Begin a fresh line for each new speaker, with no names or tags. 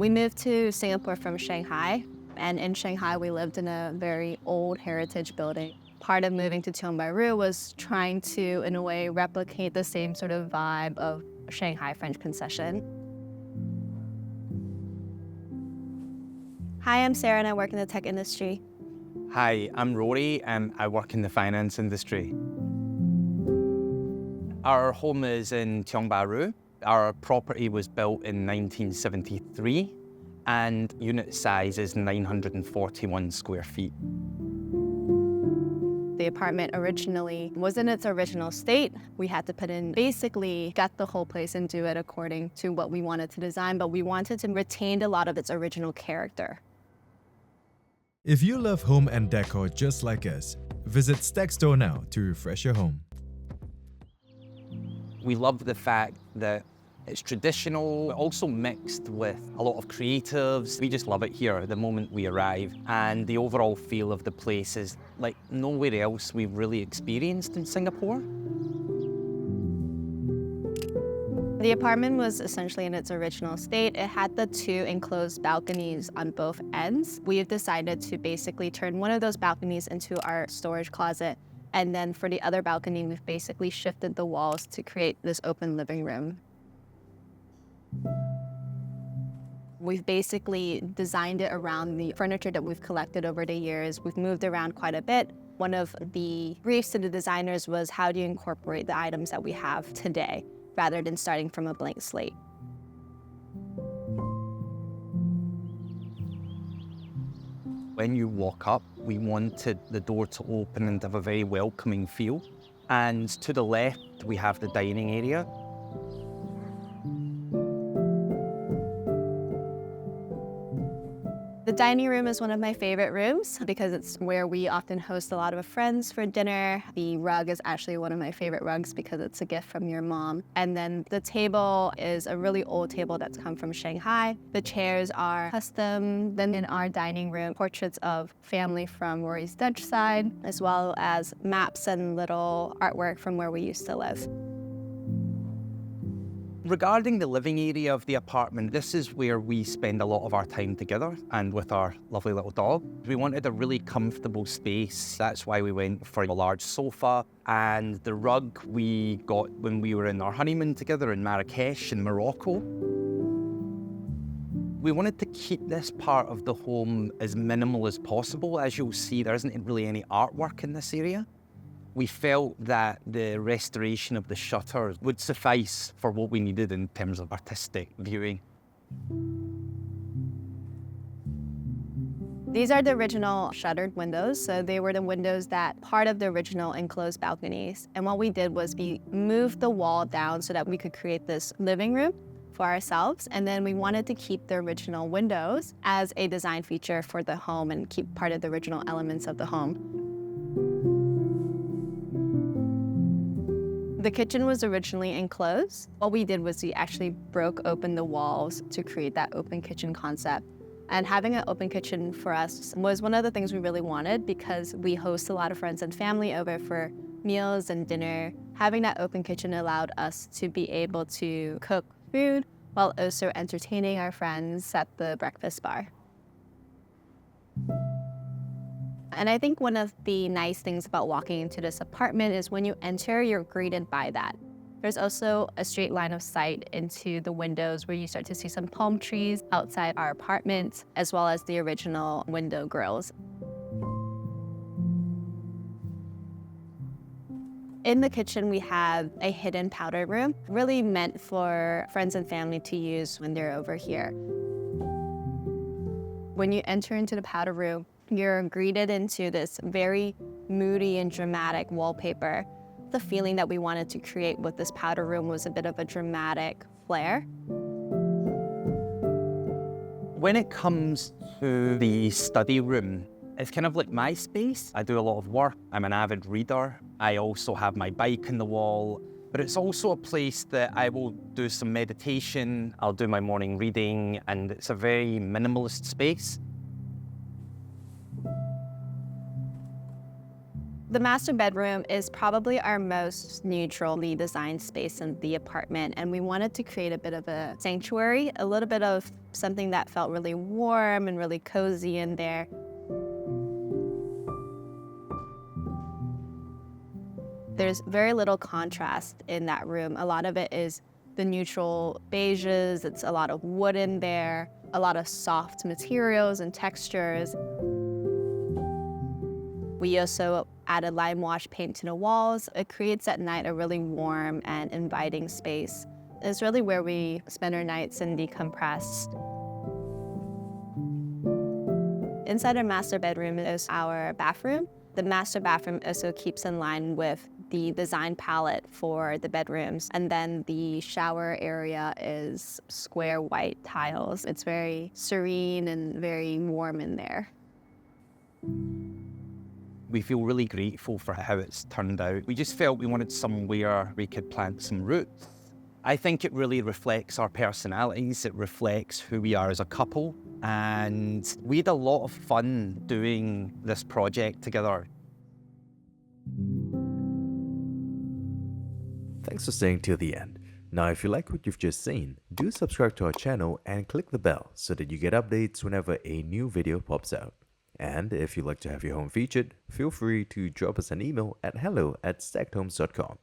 We moved to Singapore from Shanghai, and in Shanghai we lived in a very old heritage building. Part of moving to Tiong Bahru was trying to, in a way, replicate the same sort of vibe of Shanghai French concession. Hi, I'm Sarah and I work in the tech industry.
Hi, I'm Rory and I work in the finance industry. Our home is in Tiong Bahru. Our property was built in 1973 and unit size is 941 square feet.
The apartment originally was in its original state. We had to basically gut the whole place and do it according to what we wanted to design, but we wanted to retain a lot of its original character.
If you love home and decor just like us, visit Stack Store now to refresh your home.
We love the fact that it's traditional, but also mixed with a lot of creatives. We just love it here the moment we arrive, and the overall feel of the place is like nowhere else we've really experienced in Singapore.
The apartment was essentially in its original state. It had the 2 enclosed balconies on both ends. We've decided to basically turn one of those balconies into our storage closet. And then for the other balcony, we've basically shifted the walls to create this open living room. We've basically designed it around the furniture that we've collected over the years. We've moved around quite a bit. One of the briefs to the designers was, how do you incorporate the items that we have today, rather than starting from a blank slate?
When you walk up, we wanted the door to open and have a very welcoming feel. And to the left, we have the dining area.
The dining room is one of my favorite rooms because it's where we often host a lot of friends for dinner. The rug is actually one of my favorite rugs because it's a gift from your mom. And then the table is a really old table that's come from Shanghai. The chairs are custom. Then in our dining room, portraits of family from Rory's Dutch side, as well as maps and little artwork from where we used to live.
Regarding the living area of the apartment, this is where we spend a lot of our time together and with our lovely little dog. We wanted a really comfortable space. That's why we went for a large sofa, and the rug we got when we were in our honeymoon together in Marrakesh in Morocco. We wanted to keep this part of the home as minimal as possible. As you'll see, there isn't really any artwork in this area. We felt that the restoration of the shutters would suffice for what we needed in terms of artistic viewing.
These are the original shuttered windows. So they were the windows that part of the original enclosed balconies. And what we did was we moved the wall down so that we could create this living room for ourselves. And then we wanted to keep the original windows as a design feature for the home and keep part of the original elements of the home. The kitchen was originally enclosed. What we did was we actually broke open the walls to create that open kitchen concept. And having an open kitchen for us was one of the things we really wanted because we host a lot of friends and family over for meals and dinner. Having that open kitchen allowed us to be able to cook food while also entertaining our friends at the breakfast bar. And I think one of the nice things about walking into this apartment is when you enter, you're greeted by that. There's also a straight line of sight into the windows where you start to see some palm trees outside our apartment, as well as the original window grills. In the kitchen, we have a hidden powder room, really meant for friends and family to use when they're over here. When you enter into the powder room, you're greeted into this very moody and dramatic wallpaper. The feeling that we wanted to create with this powder room was a bit of a dramatic flair.
When it comes to the study room, it's kind of like my space. I do a lot of work. I'm an avid reader. I also have my bike in the wall, but it's also a place that I will do some meditation. I'll do my morning reading, and it's a very minimalist space.
The master bedroom is probably our most neutrally designed space in the apartment, and we wanted to create a bit of a sanctuary, a little bit of something that felt really warm and really cozy in there. There's very little contrast in that room. A lot of it is the neutral beiges, it's a lot of wood in there, a lot of soft materials and textures. We also added lime wash paint to the walls. It creates at night a really warm and inviting space. It's really where we spend our nights and decompress. Inside our master bedroom is our bathroom. The master bathroom also keeps in line with the design palette for the bedrooms. And then the shower area is square white tiles. It's very serene and very warm in there.
We feel really grateful for how it's turned out. We just felt we wanted somewhere we could plant some roots. I think it really reflects our personalities. It reflects who we are as a couple. And we had a lot of fun doing this project together.
Thanks for staying till the end. Now, if you like what you've just seen, do subscribe to our channel and click the bell so that you get updates whenever a new video pops out. And if you'd like to have your home featured, feel free to drop us an email at hello@stackedhomes.com.